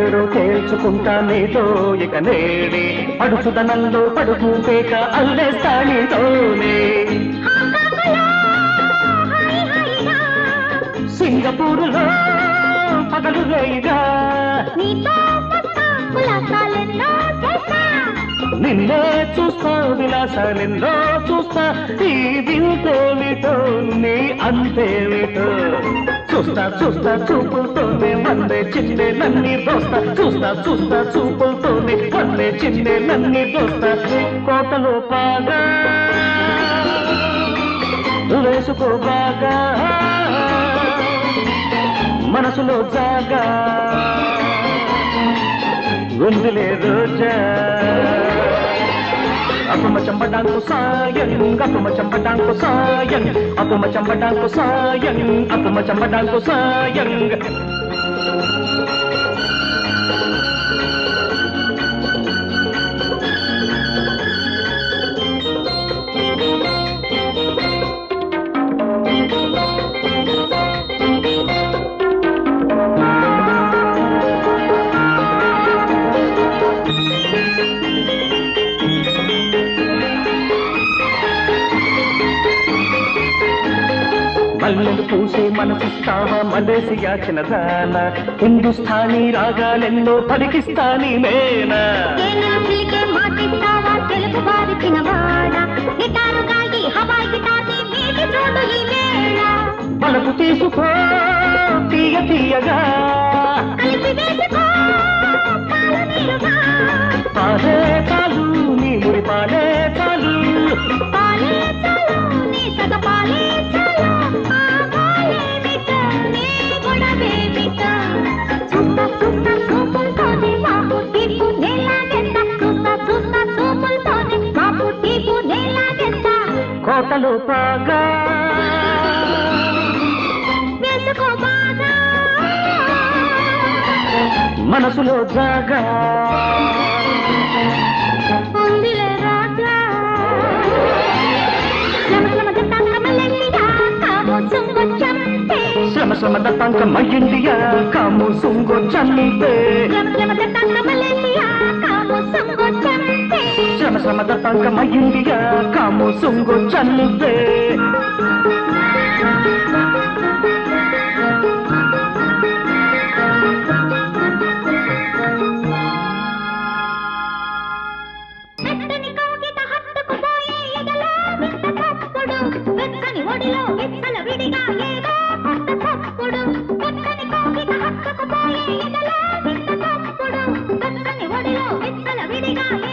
ఎవరో తేల్చుకుంటా నీతో ఇక నేడే పడుచుదనంలో పడుకు పేక అల్లేస్తానితోనే సింగపూరులో పగలు రేయిగా నిన్నే చూస్తా విలాసాలెన్నో చూస్తా ఈ వింతేమిటో నీ అంతేమిటో చూస్తా చూస్తా చూపులతోనే వన్నే చిన్నే నన్ని దోస్తా చూస్తా చూస్తా చూపులతోనే వన్నే చిన్నే నన్ని దోస్తా కోటలో బాగా వేసుకో బాగా మనసులో జాగా ఉందిలే రోజా అపుమ చంపడానికి సాయం అపుమ చంపడానికి సాయం అపుమ చంపడానికి సాయం అపుమ చంపడానికి సాయం మల్లెలు పూసే మనసిస్తావా మలేసియా చిన్నదాన హిందుస్థానీ రాగాలెన్నో పలికిస్తాని మేనా పలుకు తీసుకో తీయ తీయగా పాలే పాలు నీ ముడి పాలే పాలు కోటలో బాగా మనసులో జాగా శ్రమ శ్రమ దత్తాంక మయ్యిండియా కాము సుంగో చంపే శ్రమ శ్రమ దత్తాంక మయ్యిండియా కాము సుంగో చంపే విడిగా